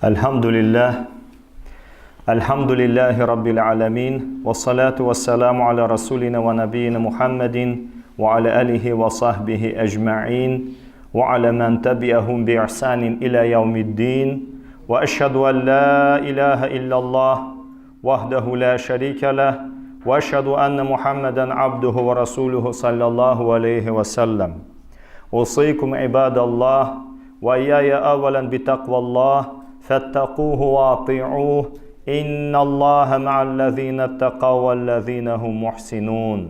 Elhamdülillah. Elhamdülillahi Rabbil alemin. Ve salatu ve selamu ala Resulina ve Nebiyyina Muhammedin ve ala alihi ve sahbihi ecma'in ve ala men tabi'ahum bi ihsanin ila yevmiddin. Ve eşhedü en la ilahe illallah vahdehu la şerike leh ve eşhedü enne Muhammeden abduhu ve resuluhu sallallahu aleyhi ve sellem. Usikum ibadallah ve iyyaya evvelen bi takvallah fettaquhu ve ati'uh. İnnallâhe ma'allezînettekav vellezînehum muhsinûn.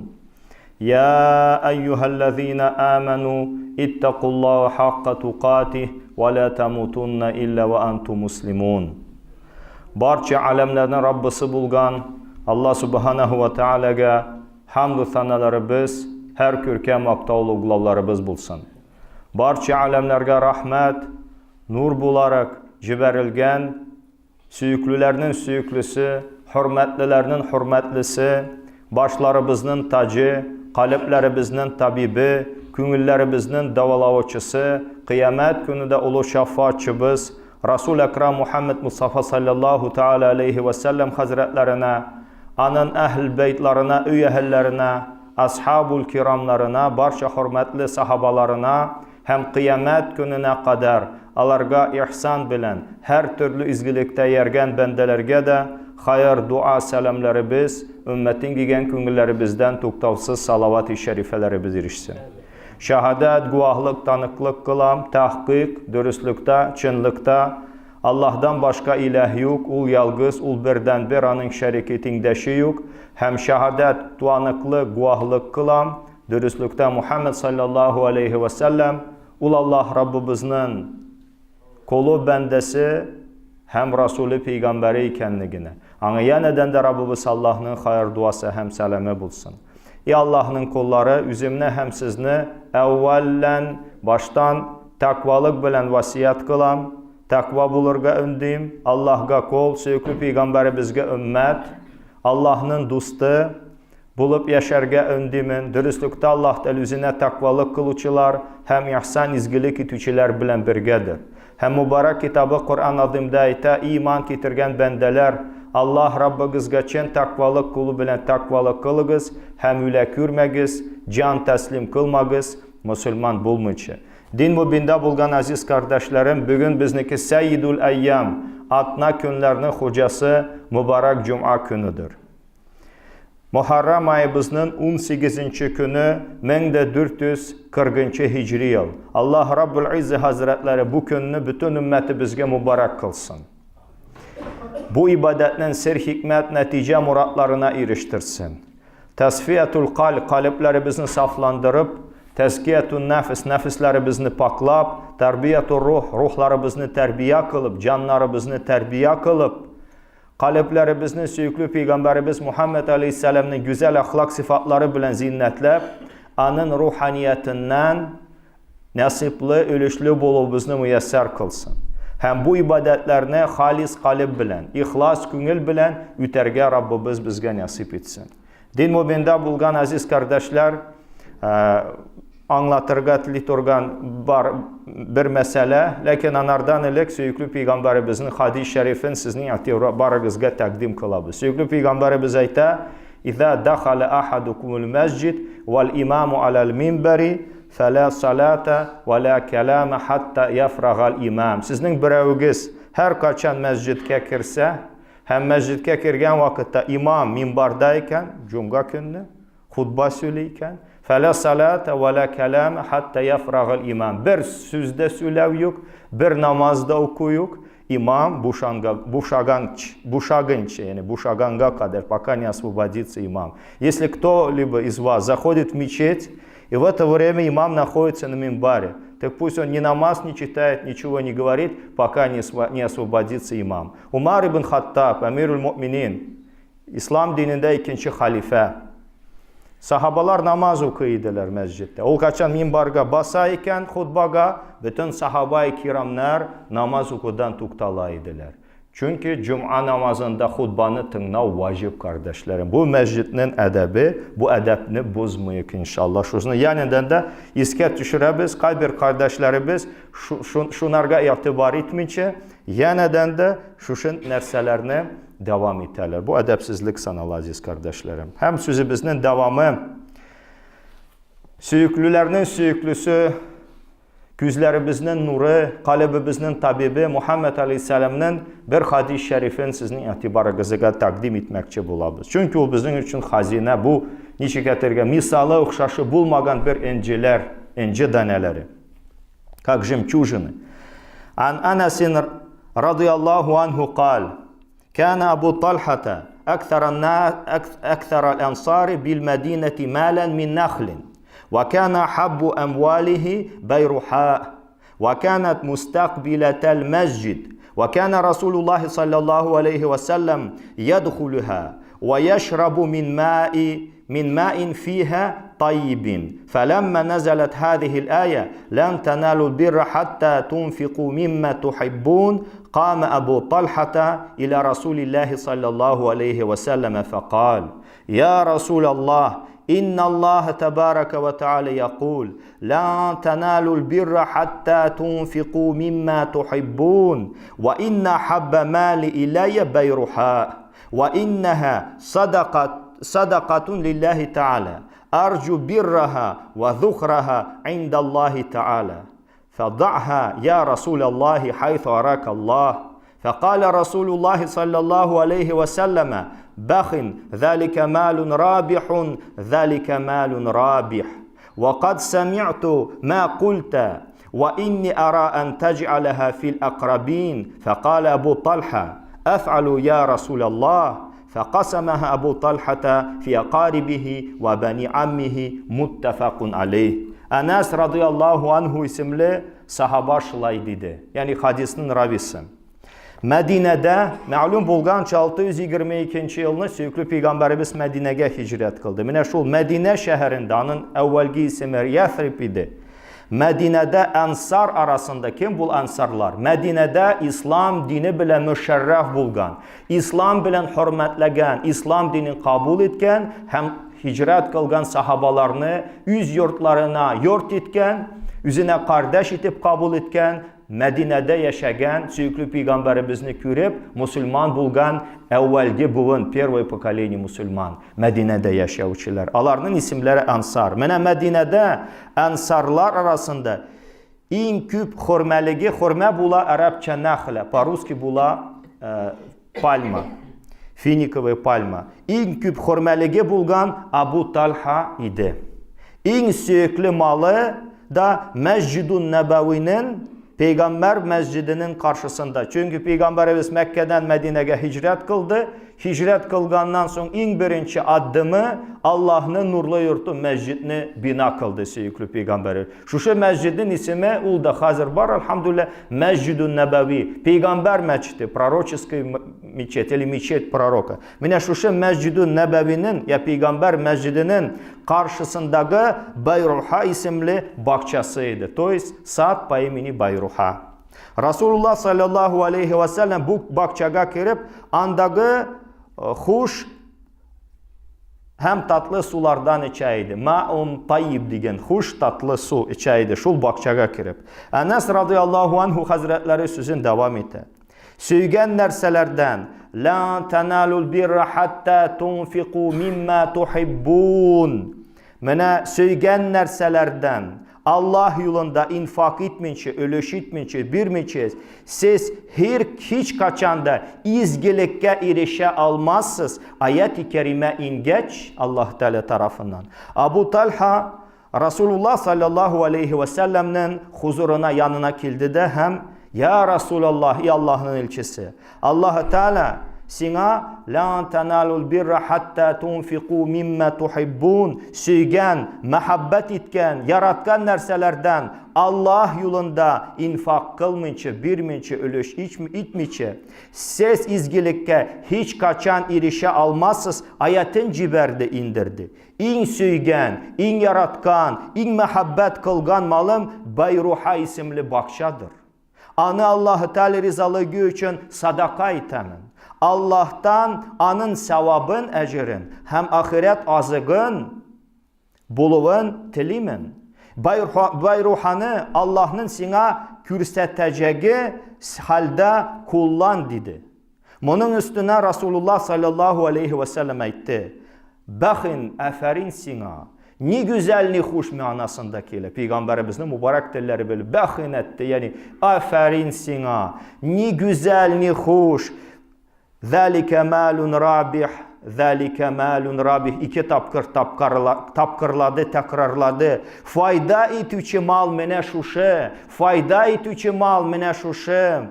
Ya eyyühellezîne âmenû ittakullâhe hakka tukatih ve la temutunne illa ve entum muslimun. Barcha alemlerden Rabbisi bulgan Allah subhanahu ve Teala'ga hamd-ı sanalarımız, her kürke maqtavlı uğlavlarımız bulsun. Barcha alemlerge rahmet, nur bularak ciberilgen, süyüklülerinin süyüklüsü, hürmetlilerinin hürmetlisi, başlarımızın tacı, kalplerimizin tabibi, küngüllerimizin davalavçısı, kıyamet günüde ulu şafaatçımız, Resul-i Ekrem Muhammed Mustafa sallallahu teala aleyhi ve sellem hazretlerine, anın ehl beytlerine, üy ehellerine, ashab-ul kiramlarına, barcha hürmetli sahabalarına, hem kıyamet gününe kadar alarga ihsan bilen, her türlü izgilikte yergen bendelerge de hayır, dua, selamları biz, ümmetin gigen küngüllerimizden tuktavsız salavat-ı şerifeleri biz irişsin. Şehadet, guahlık, tanıklık kılam, tahkik, dürüstlükte, çınlıkta, Allah'dan başka ilah yok, ul yalgız, ul birden bir anın şeriketinde yok. Hem şehadet, tanıklık, guahlık kılam, dürüstlükte Muhammed sallallahu aleyhi ve sellem, ul Allah Rabbimizin kolu bendesi hem Resulü Peygamberi ikenligine. Ama yeniden de Rabbimiz Allah'ın hayır duası hem selame bulsun. Allah'ın kolları üzümne hem sizni evvellen baştan takvalık bilen vasiyet kılam. Takva bulurga öndeyim. Allah'a kol, söykü Peygamberi bizge ümmet. Allah'ın dostu bulup yaşarga öndeyimin. Dürüstlükte Allah telüzine takvalık kılıçılar hem ihsan izgilik itüçüler bilen birgedir. Hem mübarek kitabı Kur'an adımda ite iman getirgen bendeler Allah Rabbimizge çen takvalık kulu bilen takvalık kılığız hem üle kürmegiz, can teslim kılmagız, Müslüman bulmuşu. Din mübinde bulgan aziz kardeşlerim, bugün bizniki Seyyidul Eyyam atna günlerinin hocası mübarek Cuma günüdür. Muharrem ayımızın 18. günü 1440 Hicri yıl. Allah Rabbul İzzi Hazretleri bu gününü bütün ümmeti bizge mübarek kılsın. Bu ibadetten sir hikmet netice muratlarına eriştirsin. Tesfiyetul kalp, kalplerimizi saflandırıp, tezkiyetun nefis, nefislerimizi paklap, terbiyetul ruh, ruhlarımızı terbiye kılıp, canlarımızı terbiye kılıp, kalplerimizin süyüklü Peygamberimiz Muhammed Aleyhisselam'ın güzel ahlak sıfatları bilen zinnetlep, anın ruhaniyetinden nasipli, ölüşlü bulubuzunu müyesser kılsın. Hem bu ibadetlerine halis kalp bilen, ihlas küngül bilen üterge Rabbimiz bizge nasip etsin. Din mübinde bulgan aziz kardeşler, anlatırga liturgan var bir mesele, lakin anardan ilek süyüklü Peygamberimizin hadis-i şerifin sizin atibarınızga takdim kılabı. Süyüklü Peygamberimiz ayta, İzâ dakhala ahadukumul mescid vel imamu alel minberi فَلَا صَلَاةَ وَلَا كَلَامَ حَتَّى يَفْرَغَ الْاِمَامِ. Sizin bireviniz her kaçan mescidke kirse, hem mescidke kirgen vakitte imam minbardayken, cuma günü, hutba söyleyken, فَلَا صَلَاةَ وَلَا كَلَامَ حَتَّى يَفْرَغَ الْاِمَامِ. Bir sözde söylev yok, bir namazda oku yok. İmam бушаганч, yani бушаганга kadar, пока не освободится имам. Если кто-либо из вас заходит в мечеть, и в это время имам находится на мимбаре, так пусть он ни намаз не читает, ничего не говорит, пока не освободится имам. Умар ибн Хаттаб, Амирул Mu'minin, İslam dininde ikinci halife. Sahabalar namaz okuydular mescitte. O kaçan minbarga basayken hutbaga, bütün sahaba-i kiramlar namaz okudan tuktalaydılar. Çünkü cuma namazında hutbanı tınlav vacip kardeşlerim. Bu mescidin edebi, bu edebini bozmayık inşallah. Şusunu yanından da isket düşürəbiz, bir kardeşlerimiz şunlarga itibar etmeyince, Yeniden de şuşun nərsələrini devam etələr. Bu ədəbsizlik sanal aziz kardeşlerim. Hem sözümüzün devamı, söyüklülərinin söyüklüsü, güzlərimizin nuru, qalbimizin tabibi Muhammed Aleyhisselam'ın bir hadis-i şərifin sizin etibarınıza təqdim etməkçi bulabız. Çünkü o bizim için xazinə, bu necə gətirgə, misalı oxşaşı bulmagan bir inci dənələri. Как жемчужины. عن أنس رضي الله عنه قال: كان أبو طلحة أكثر الأنصار بالمدينة مالا من نخل، وكان حب أمواله بيرحاء، وكانت مستقبلة المسجد، وكان رسول الله صلى الله عليه وسلم يدخلها ويشرب من ماء فيها طيب. فلما نزلت هذه الآية لن تنالوا البر حتى تنفقوا مما تحبون قام أبو طلحة إلى رسول الله صلى الله عليه وسلم فقال: يا رسول الله، إن الله تبارك وتعالى يقول: لن تنالوا البر حتى تنفقوا مما تحبون، وإن حب مال إلي بيرحاء، وإنها صدقة لله تعالى، أرجو برها وذخرها عند الله تعالى، فضعها يا رسول الله حيث أراك الله. فقال رسول الله صلى الله عليه وسلم: بخ، ذلك مال رابح، ذلك مال رابح، وقد سمعت ما قلت، وإني أرى أن تجعلها في الأقربين. فقال أبو طلحة: أفعل يا رسول الله. فقسمها أبو طلحة في أقاربه وبني عمه. متفق عليه. Enes radıyallahu anhu isimli sahaba şılay dedi. Yani hadisinin ravisi. Medine'de ma'lum bulgan 622 yılını söykülü Peygamberimiz Medine'ye hicret kıldı. Mine şul Medine şehirinde, onun evvelki ismi Yathrib idi. Medine'de ensar arasında kim bul ensarlar? Medine'de İslam dini bile müşerref bulgan, İslam bilen hürmetleyen, İslam dini kabul etken, hem hicret kılgan sahabalarını üz yurtlarına yurt etken, üzüne kardeş etip kabul etken, Medine'de yaşayan, söykülü Peygamberimizni görüp Müslüman bulgan evvelki bugün первое поколение Müslüman Medine'de yaşayıcılar. Alarının isimleri Ensar. Mene Medine'de Ensarlar arasında en küp hürme bula Arapça nahle, по-русски bula palma, finikovая palma. En küp hürmeligi bulgan Abu Talha idi. En söykülü malı da Mescid-i Nebevi'nin Peygamber mescidinin karşısında. Çünkü Peygamberimiz Mekke'den Medine'ye hicret kıldı. Hicret kılgandan sonra en birinci adımı Allah'ın nurlu yurtu mescidini bina kıldı söykülü Peygamberimiz. Şu mescidin ismi ulda hazır var elhamdülillah, Mescid-i Nebevi. Peygamber mescidi, proroçeский mečet или mečet proroka. Mine şu Mescid-i Nebevi'nin ya Peygamber mescidinin karşısındaki Bayruha isimli bahçesiydi. To есть sat по имени Bayruha. Resulullah sallallahu aleyhi ve sellem bu bahçeye girip andaki hoş hem tatlı sulardan içeydi. Ma'un tayyib degen hoş tatlı su içeydi. Şul bahçeye girip. Enes radıyallahu anhu hazretleri sözün devam etti. Söygen nerselerden la tenalul birra hatta tunfiqu mimma tuhibbun. Mene söygen nerselerden Allah yolunda infak etmeyince, ölüş etmeyince, birmeyince siz hiç kaçanda izgilikке erişe almazsınız. Ayet-i kerime ingeç Allah Teala tarafından. Abu Talha Resulullah sallallahu aleyhi ve sellem'nin huzuruna yanına geldi de hem ya Resulallah, ey Allah'ın elçisi, Allah Teala Sina la tanalul birra hatta tunfiqu mimma tuhibbun. Söygen, muhabbet etken, yaratkan nerselerden Allah yolunda infak kılmayınca, birminçe ölüş etmeyince siz izgilikke hiç kaçan erişe almazsınız. Ayetin ciberde indirdi. En söygen, en yaratkan, en muhabbet kılgan malım Bayruha isimli bahçadır. Anı Allah-u Teala rizalığı için sadaka etemin. Allah'tan anın sevabın, ecrin, hem ahiret azığın, buluğun tilimin. Bayruhanı Allah'ın sana күрсәтәҗәге halda kullan dedi. Bunun üstüne Resulullah sallallahu aleyhi ve sellem aytdı. Bakın, aferin sana. Ne güzel, ne hoş manasında kelib. Peygamberimizin mübarek dilleri böyle bakın etti. Yani aferin sana. Ne güzel, ne hoş. Zalike malun rabih. Zalike malun rabih. İki tapkırladı, tekrarladı. Fayda etüçü mal mene şuşe. Fayda etüçü mal mene şuşe.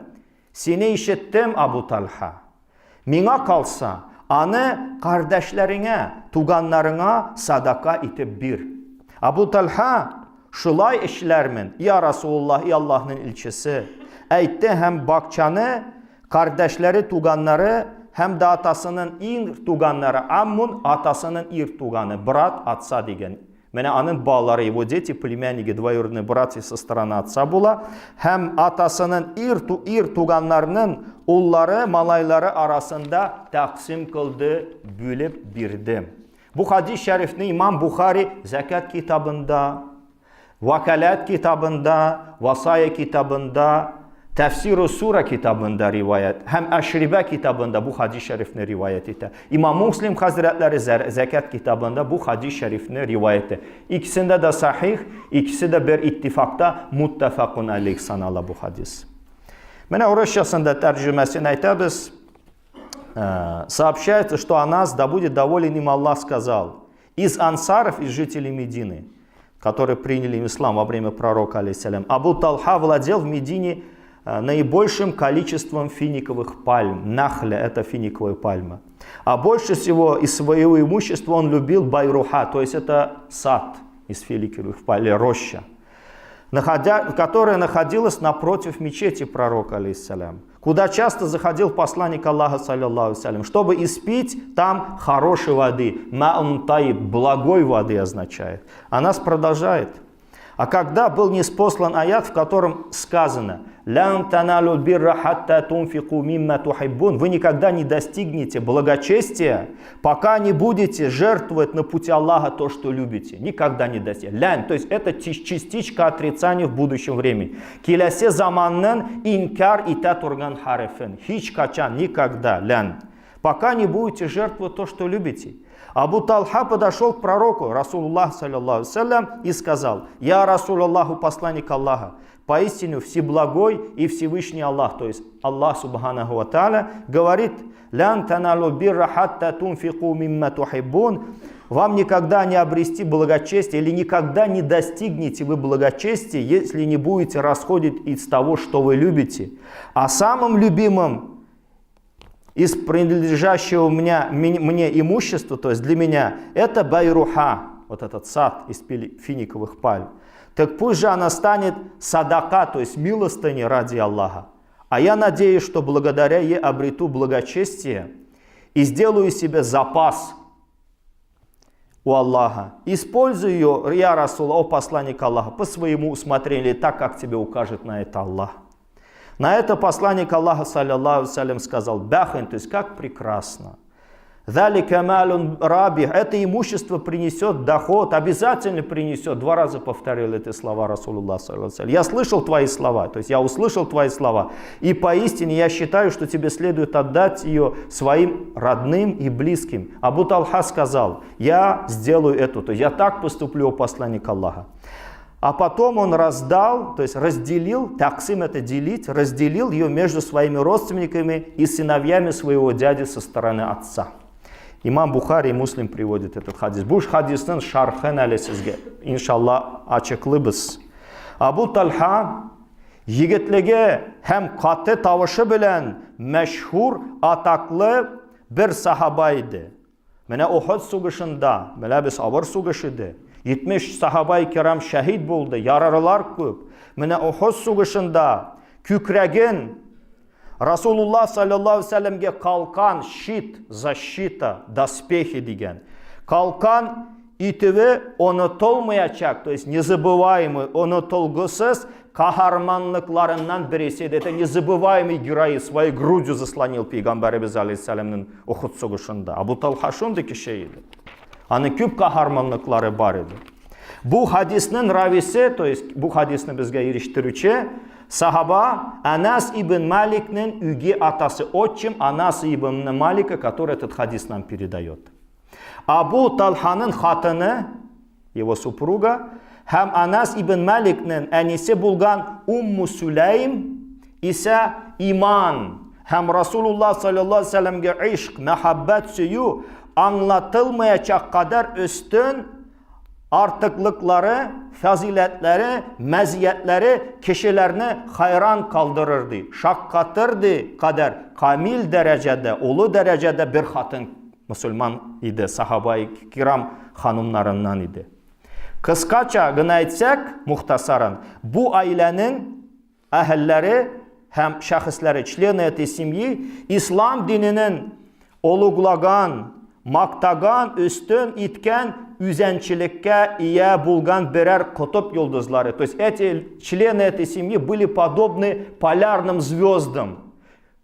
Seni işittim Abu Talha. Mina kalsa, anı kardeşlerine, tuganlarına sadaka itip bir. Abu Talha, şulay işlermin, ya Resulullah, ya Allah'ın ilçesi. Eytti hem bakçanı, kardeşleri, tuganları, hem de atasının ir tuganları, ammun atasının ir tuganı, brat, atsa degen. Мене анын балалары, его дети, племянники, двоюродные братья со стороны отца була. Hem atasının ir tuganlarının ulları, malайları arasında taksim kıldı, bölüp birdi. Bu hadis-i şerifni İmam Bukhari zekat kitabında, vakalat kitabında, vasaya kitabında, Tefsir-i Sura kitabında rivayet, hem Eşribe kitabında bu hadis-i şerifini rivayet etti. İmam Müslim Hazretleri Zekat kitabında bu hadis-i şerifini rivayet etti. İkisinde de sahih, ikisi de bir ittifakta muttefakun aleyh sanala bu hadis. Менә Rusçasında tercümesini aytабыз. Сообщается, что о нас, да будет доволен им Аллах, сказал: из ансаров, из жителей Медины, которые приняли ислам во время пророка, алейхиссалям, Абу Талха владел в Медине наибольшим количеством финиковых пальм. Нахля – это финиковая пальма. А больше всего из своего имущества он любил байруха, то есть это сад из финиковых пальм, роща, которая находилась напротив мечети пророка, алейхиссалям, куда часто заходил посланник Аллаха, саллаллаху алейхи, чтобы испить там хорошей воды. Ма'ун таиб, благой воды означает. А нас продолжает. А когда был ниспослан аят, в котором сказано: «Лян таналу бирра хатта тунфику мимма тухиббун», вы никогда не достигнете благочестия, пока не будете жертвовать на пути Аллаха то, что любите. Никогда не достигнете. Лян, то есть это частичка отрицания в будущем времени. Килясе заманнан инкар ита турган харифен. Хич качан, никогда, лян. Пока не будете жертвовать то, что любите. Абу Талха подошел к пророку, Расулуллах, саллаллаху алейхи, и сказал: «Я Расулуллаху, посланник Аллаха, поистину всеблагой и Всевышний Аллах», то есть Аллах субханаху ва тааля говорит: «Лян таналу бирра хатта тунфику мимма тухиббун», вам никогда не обрести благочестие или никогда не достигнете вы благочестия, если не будете расходить из того, что вы любите. А самым любимым из принадлежащего мне имущества, то есть для меня, это байруха, вот этот сад из финиковых пальм. Так пусть же она станет садака, то есть милостыни ради Аллаха. А я надеюсь, что благодаря ей обрету благочестие и сделаю себе запас у Аллаха. Используй ее, я Расул, о посланник Аллаха, по своему усмотрению, так как тебе укажет на это Аллах. На это посланник Аллаха, саллаллаху алейхи, сказал: «Бахин», то есть как прекрасно. «Залика малун рабих», это имущество принесет доход, обязательно принесет. 2 раза повторил эти слова Расулуллах, саллаллаху алейхи. Я слышал твои слова, то есть я услышал твои слова. И поистине я считаю, что тебе следует отдать ее своим родным и близким. Абу Талха сказал: я сделаю это, то есть я так поступлю, о посланник Аллаха. А потом он раздал, то есть разделил, таксим это делить, разделил ее между своими родственниками и сыновьями своего дяди со стороны отца. Имам Бухари и Муслим приводит этот хадис. Буш хадисның шархын әлі сізге, иншалла, açıklыбыз. Абу Талха егетліге һәм қаты тавышы белән мәшһүр, атаклы bir сахаба иде. Менә Ухуд сугышында, беләбез, авыр сугыш иде. 70 sahabe-i kiram şehit buldu, yararılar көп. Менә Ухуд сугышында күкрәген Расулуллах саллаллаху алейхи ва саллямге калкан, щит, защита, доспехи деген. Калкан итүе онытылмаячак, то есть незабываемый, онытылгысыз кахарманлыкларыннан birisi. Это незабываемый герой, своей грудью заслонил Пейгамбарыбыз алейхиссаламның Ухуд сугышында. Абу Талха шундый кеше иде. Аның көп кахарманлыклары бар иде. Bu hadisnin ravisi, то есть bu hadisni bizga erishtirichi Сахаба Анас ибн Маликнин үге атасы отчим Анас ибн Малика, который этот хадис нам передает. Абу Талханың хатыны, его супруга, һәм Анас ибн Маликнин әнисе булган Умму Сулейм исе иман һәм Расулуллах саллаллаху алейхи ва саллямга ишq, мәхәббәт сөю аңлатылмаячак кадәр өстен артыклыклары, фазиләтләре, мәзиятләре кешеләрне хайран калдырырды, шаккатырды кадәр камил дәрәҗәдә, улы дәрәҗәдә бер хатын мөселман иде, сахаба кирам ханымнарыннан иде. Кыскача гына әйтсәк, мухтасаран, бу аиләнең әһелләре һәм шәхесләре, члены этой семьи, ислам диненең олуглаган, мактаган, өстен иткән үзәнчелеккә ия булган берәр кутып йолдызлары. То есть эти члены этой семьи были подобны полярным звездам,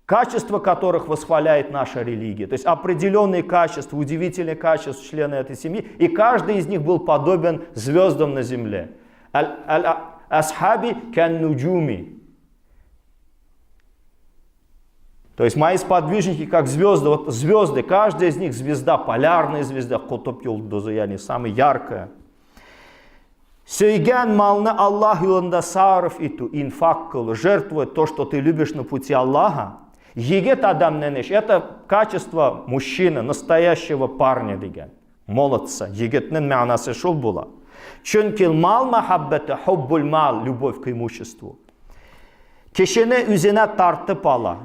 качества которых восхваляет наша религия. То есть определенные качества, удивительные качества члены этой семьи, и каждый из них был подобен звездам на земле. Асхаби кан нуджуми. То есть мои сподвижники как звезды, вот звезды, каждая из них звезда, полярная звезда, кутып йолдызы, яғни самая яркая. Сөйген малны Аллах юлында сарыф иту, инфак кылу, жертвовать то, что ты любишь на пути Аллаха. Егет адам ненеш, это качество мужчины, настоящего парня деген, молодца. Егетнің мәнасы шул була. Чөнки мал махаббаты, хуббул мал, любовь к имуществу. Кешене үзенә тартып ала.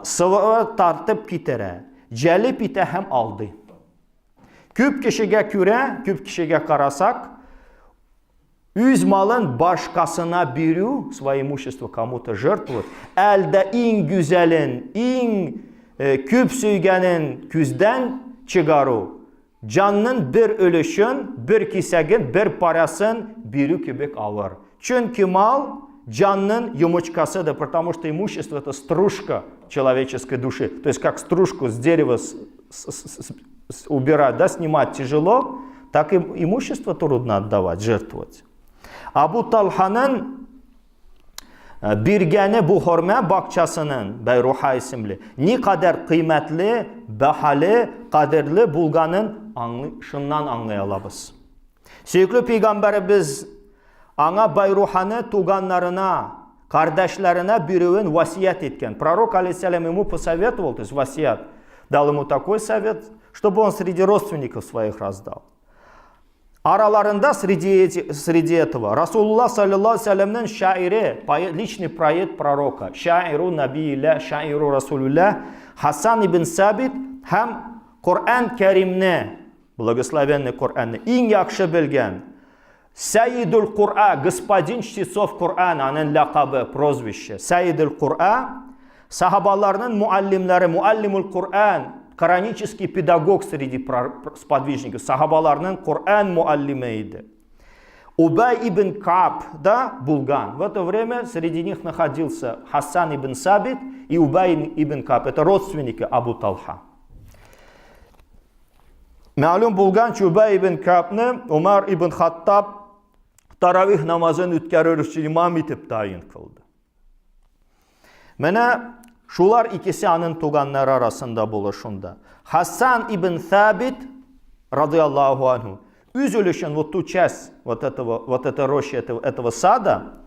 Сывы тартып китерә, жәлеп итә һәм алды. Күп кешегә күрә, күп кешегә карасак, үз малын башкасына бирү, свое имущество кому-то жертвовать, әлдә иң гүзәлен, иң күп сөйгәнен күздән чыгару, жанның бер өлешен, бер кисәген, бер парасын бирү кебек авыр. Чөнки мал жанның юмочкасы, да, потому что имущество это стружка человеческой души. То есть как стружку с дерева убирать, да, снимать тяжело, так и имущество трудно отдавать, жертвовать. Абу Талханың биргәне бу хөрмә бакчасының, Байруха исемле, ни кадәр кыйммәтле, бәһале, кадерле булганын шуннан аңлый алабыз. Сөйкле пәйгамбәребез аңа Байруханы туганнарына, кардәшләренә бирүен васият еткән. Пророк алейхиссалям ему посоветовал, то есть васият, дал ему такой совет, чтобы он среди родственников своих раздал. Араларында среди этого Расулуллах саллаллаху алейхи ва саллямның шаире, личный проект пророка, шаиру набиилля, шаиру Расулуллах Хасан ибн Сабит һәм Коръән Кәримне, благословенный Коръәнне иң яхшы белгән Саидул Кур'a, господин чтецов Коръән, аның лақабы, прозвище. Саидул Кур'a, сахабаларның муаллимлары, муаллимул Коръән, коранический педагог среди сподвижников, сахабаларның Коръән муаллимы иде. Убай ибн Кааб, да, булган. В это время среди них находился Хасан ибн Сабит и Убай ибн Кааб. Это родственники Абу Талха. Мәлум булган Убай ибн Каабны Умар ибн Хаттаб таравих намазын үткәрер өчен имам итеп тәйин кылды. Менә шулар икесе аның туганнары арасында булыр шунда. Хасан ибн Сабит радиллаху анху үз өлешен вот ту часть вот этой рощи, этого сада,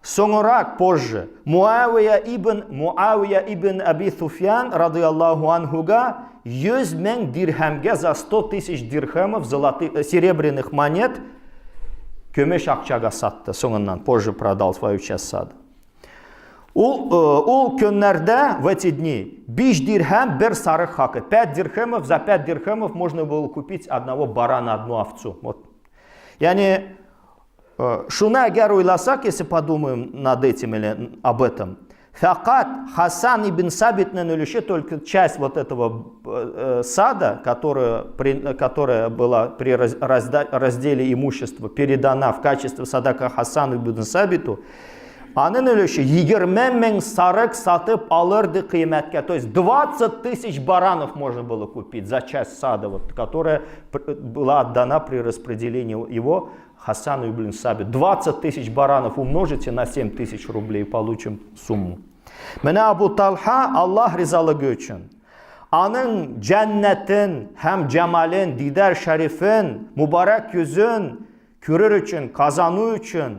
соңрак позже Муавия ибн Аби Суфьян радиллаху анхуга 100 000 дирхемге за 100 000 дирхемов серебряных монет көмеш акчага сатты, соңыннан позже продал свою часть сада. Ул көннәрдә, в эти дни, 5 дирхем бер сарык хакы. 5 дирхемов, за 5 дирхемов можно было купить одного барана, одну овцу. Вот. Яни, шуны әгәр уйласак, если подумаем над этим или об этом, факат Хасан ибн Сабитның өлеше только часть вот этого сада, которая была при разделе имущества передана в качестве садака Хасану ибн Сабиту, аның өлеше 20 000 сарык сатып алырды кыйммәткә. То есть 20 000 баранов можно было купить за часть сада, вот, которая была отдана при распределении его Хасан ибн Сабит. 20 тысяч баранов умножите на 7 тысяч рублей, получим сумму. Менә Абу Талха Аллах ризалыгы өчен. Аның cennetin, hem cemalin, didar şerifin, mübarek yüzün, көрер üçün, kazanı üçün,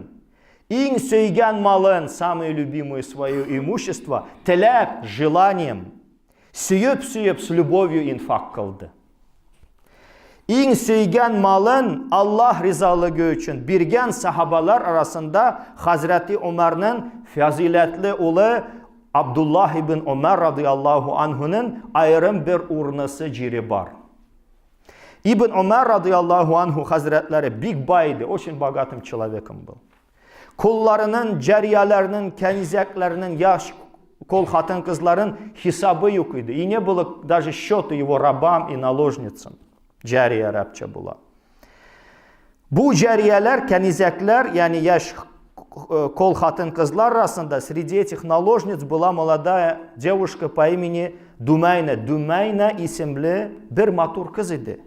en söygen malın, самое любимое свое имущество, тілеп, желанием, сүйіп, с любовью инфак kıldı. En söygen malın Allah rizalığı üçün birgen sahabalar arasında Hazreti Ömer'in faziletli oğlu Abdullah ibn Ömer radıyallahu anhu'nun ayrım bir urnası ciri var. İbn Ömer radıyallahu anhu hazretleri big baydı, очень богатым человеком был. Kullarının, cariyelerinin, kenizeklerinin, yaş kol hatın kızların hesabı yok idi. И не было даже счета его рабам и наложницам. Cariye Arapça была. Bu cariyeler, kenizekler, yani yaş kol hatın kızlar arasında среди этих наложниц была молодая девушка по имени Dumeyne. Dumeyne isimli bir matur kız idi.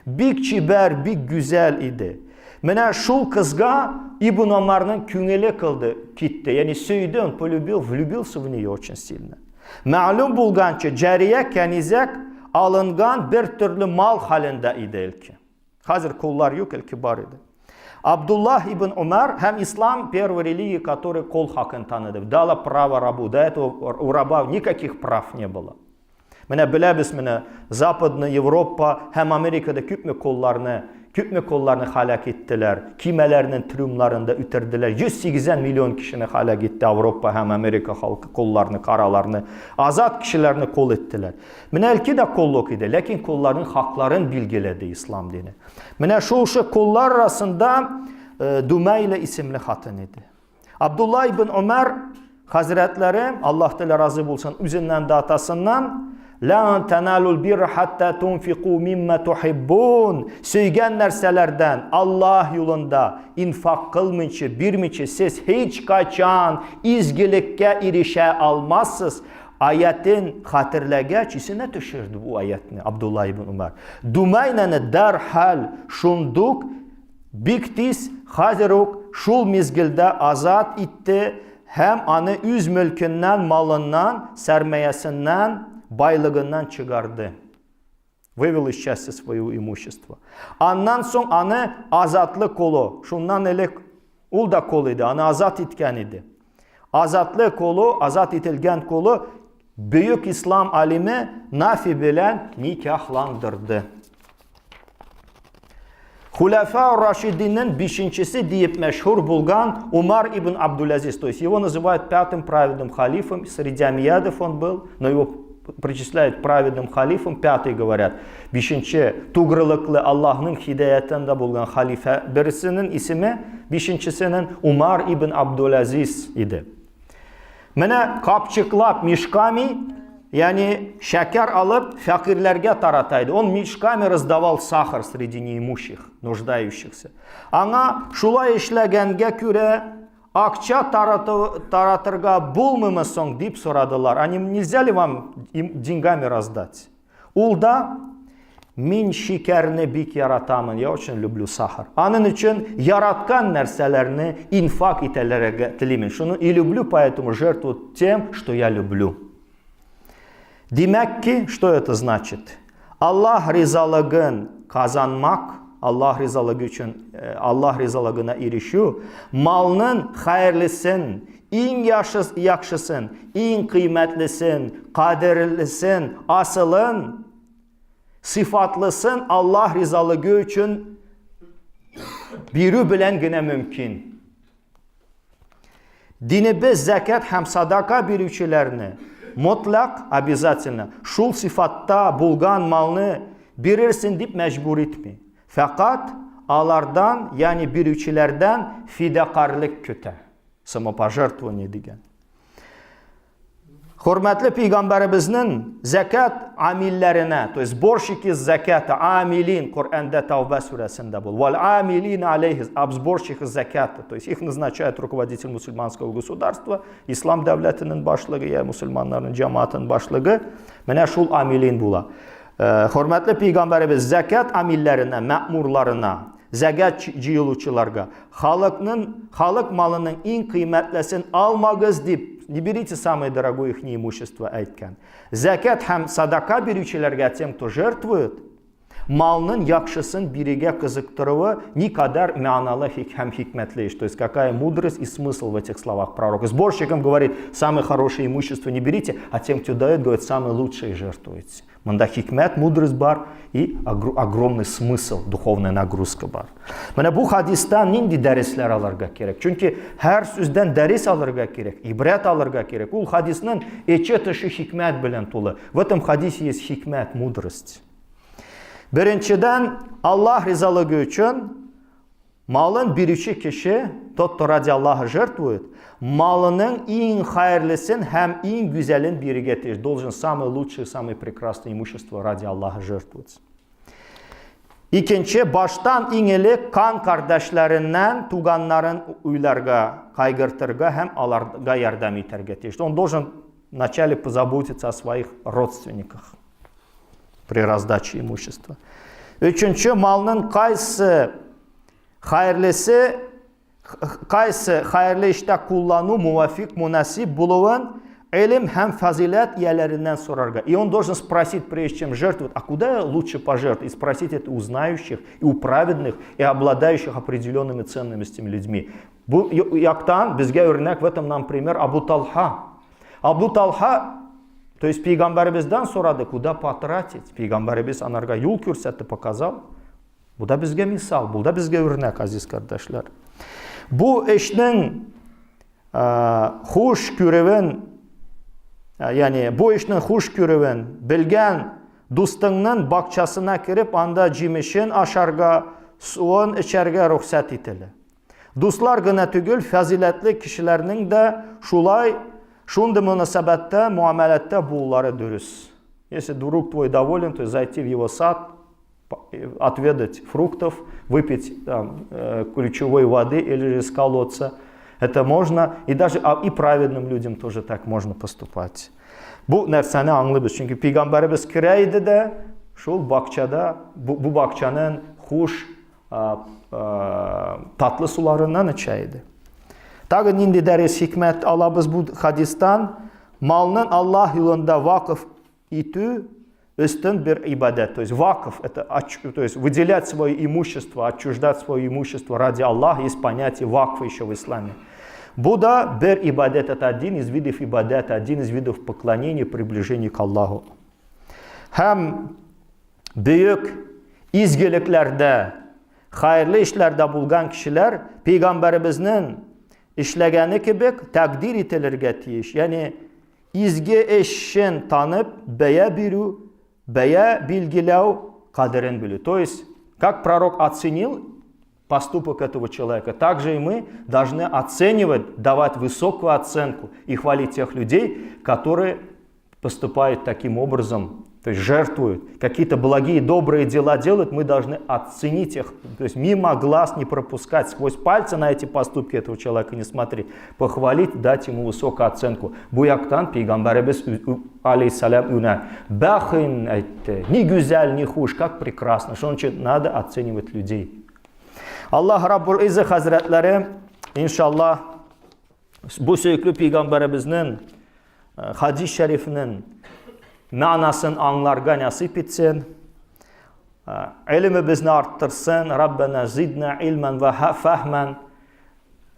Big çiber, big güzel idi. Менә шул kızga İbn Ömer'in küngeli kıldı, gitti. Yani söydü, он полюбил, влюбился в нее очень сильно. Ma'lum bulgança cariye, kenizek alıngan bir türlü mal halinde idi ilki. Hazır kollar yok, ilki var idi. Абдуллах ибн Умар, hem İslam первой религии, который кол хакын таныды. Дала право рабу. До этого у раба никаких прав не было. Менә біләбіз, менә Западны Европа, hem Amerika'da küpme kollarını halak ettiler. Kimelerinin trümlarında üterdiler. 180 milyon kişini halak etti Avrupa hem Amerika halkı kollarını, karalarını, azat kişilerini kol ettiler. Menə elki de kolluk idi. Lakin kolların haklarını bilgiledi İslam dini. Menə şu kollar arasında Dumeyla isimli hatın idi. Abdullah ibn Ömer Hazretleri, Allah Teala razı bulsun, üzündən de atasından, لَاَنْ تَنَالُوا الْبِرَّ حَتَّى تُنْفِقُوا مِمَّا تُحِبُّونَ Söygen nerselerden Allah yolunda infak kılmınca birmiçi siz hiç kaçan izgilikke erişe almazsınız. Ayetin hatırlageç isine düşürdü bu ayetini Abdullah ibn Ömer. Dumeyneni derhal şunduk biktis hazıruk şul mizgilde azat itti. Hem anı üz mülkünden, malından, sermayesinden, baylığından çıkardı. Вывел из счастья свое имущество. Ondan sonra anı azatlı kolu. Şundan elek ul da kol idi. Anı azat itken idi. Azatlı kolu, azat itilgen kolu büyük İslam alimi Nafi bilen nikahlandırdı. Хулафа Рашидин'in beşincisi deyip meşhur bulgan Умар ибн Абдул-Азиз. То есть его называют пятым праведным халифом. Среди амиядов он был, но его причисляют праведным халифом. Пятый говорят. Beşinci tuğrılıklı Allah'ın hidayetinde bulgan halife. Birisinin ismi beşincisinin Umar ibn Abdul-Aziz idi. Mene kapçıklap mişkami, yani şeker alıp fakirlerge tarataydı. On mişkami razdавал сахар среди неимущих, нуждающихся. Аңа шулай işlegenge küre akça taratırga bulmamısın deyip soradılar. Hani nельзя ли вам деньгами раздать? Ул da min şekerini bik yaratamın. Ya очень люблю сахар. Onun için yaratkan nerselerini infak itelere tilimin. Şunu и люблю, поэтому жертвую тем, что я люблю. Demek ki, что это значит? Allah rızalığın kazanmak, Allah rızalığı için, Allah rızalığına erişiyor. Malının hayırlısın, en yaxşısın, en kıymetlisin, kaderlisin, asılın, sıfatlısın Allah rızalığı için biri bilen gene mümkün. Dinimiz zekat hem sadaka birikçilerini mutlak, обязательно, şul sıfatta bulgan malını verirsin deyip mecbur etme. Fakat alardan, yani birikçilerden fidakarlık köte. Samopajертвование degan. Hürmetli Peygamberimizin zekat amillerine, то есть сборщики zekata, amilin, Kur'an'da Tavbe suresinde bul. Vel amilin aleyhi, сборщики zekata, то есть их назначает руководитель мусульманского государства, İslam devletinin başlığı ya Müslümanların cemaatinin başlığı. Mene şul amilin bula. Hürmetli Peygamberimiz zekat amillerine, memurlarına, zəkat jıyılучыларга, халық малының ең қимәтлесін алмагыз деп, не берите самое дорогое их имущество әйткән. Зәкат һәм садака беручеләргә, тем, кто жертвует, малның яхшысын бирегә кызыктыруы никадәр мәгъналы һәм хикмәтле. То есть какая мудрость и смысл в этих словах пророка. Сборщикам говорит, самое хорошее имущество не берите, а тем, кто дает, говорит, самое лучшее жертвуйте. Мында хикмәт, мудрость бар и огромный смысл, духовная нагрузка бар. Менә бу хадистан нинди дәресләр алырга кирәк? Чөнки һәр сүздән дәрес алырга кирәк, ибрат алырга кирәк. Ул хадисның эче тышы хикмәт белән тулы. В этом хадисе есть хикмәт, мудрость. Беренчедән, Аллах ризалыгы өчен малын бирүче кеше, тот, кто ради Аллаха жертвует, малының ең хайырлысын һәм ең güzelін бирегә тиеш. Должен самое лучшее, самое прекрасное имущество ради Аллаха жертвовать. Икенче, баштан иң элек кан кардәшләреннән туганнарын уйларга, кайгыртырга һәм аларга ярдәм итәргә тиеш. Он должен вначале позаботиться о своих родственниках при раздаче имущества. Üçüncü, malның кайсы hayırlı işdə kullanı muvaffiq, münasib buluvun ilm һәм фазилат ияләреннән sorarga. И он должен спросить, прежде чем жертвовать, а куда лучше пожертвовать? И спросить это у знающих, и у праведных, и обладающих определенными ценностями людьми. Бу яктан безгә örnek в этом нам пример Абу Талха. Абу Талха, то есть Пейгамбарыбыздан сорады, куда потратить? Пейгамбарыбыз анарга юл күрсәтте, показал. Bu da bizge misal, bu da bizge örnek aziz kardeşler. Bu eşnin hoş görevin, yani bu eşnin hoş görevin bilgen dostunun bakçasına kirip anda cimişin aşarga, suun içerge ruhsat etili. Dostlar gına tügül faziletli kişilerinin de şunday münasebette, muamelette buğuları dürüst. Если друг твой доволен, то зайти в его сад, отведать фруктов, выпить там, ключевой воды или из колодца. Это можно, и даже и праведным людям тоже так можно поступать. Bu nərsəni anlayırız. Çünki Peyğəmbərimiz kirəydi də, şul bakçada, bu bakçanın xoş, tatlı sularından içəydi. Tağın indi dəris hikmət alabız bu hadistan, malının Allah yolunda vakıf itü, üstün bir ibadet. То есть вакф, это то есть выделять свое имущество, отчуждать свое имущество ради Аллаха, есть понятие вакфа еще в исламе. Bu da bir ibadet, это один из видов ибадета, один из видов поклонения, приближения к Аллаху. Hem büyük izgiliklerde, hayırlı işlerde bulgan kişiler, Peygamberimizin işlegeni gibi takdir etilirge tiyiş. Yani izgi eşin tanıp, beya biru, beя bilgiляу, кадерен били. То есть, как пророк оценил поступок этого человека, так же и мы должны оценивать, давать высокую оценку и хвалить тех людей, которые поступают таким образом, то есть жертвуют, какие-то благие, добрые дела делают, мы должны оценить их, то есть мимо глаз не пропускать, сквозь пальцы на эти поступки этого человека не смотреть, похвалить, дать ему высокую оценку. Bu yaktan Peygamberimiz aleyhisselam üne бахин айтты, не güzel, не хуш, как прекрасно, что значит надо оценивать людей. Allah Rabbul İzzet Hazretleri inşallah bu söykülü Peygamberimizin hadis-i şerifinin manasını anlarga nasip etsin. İlmimizni arttırsın. Rabbena zidna ilmen ve fahmen.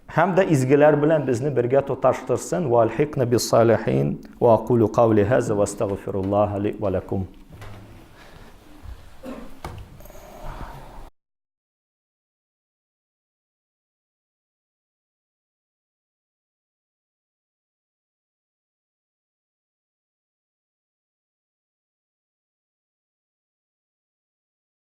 Hem de izgiler bilen bizni birge tutaştırsın. Ve alhikna bis salihin. Ve aqulu qavli haza ve estağfirullah li ve lekum.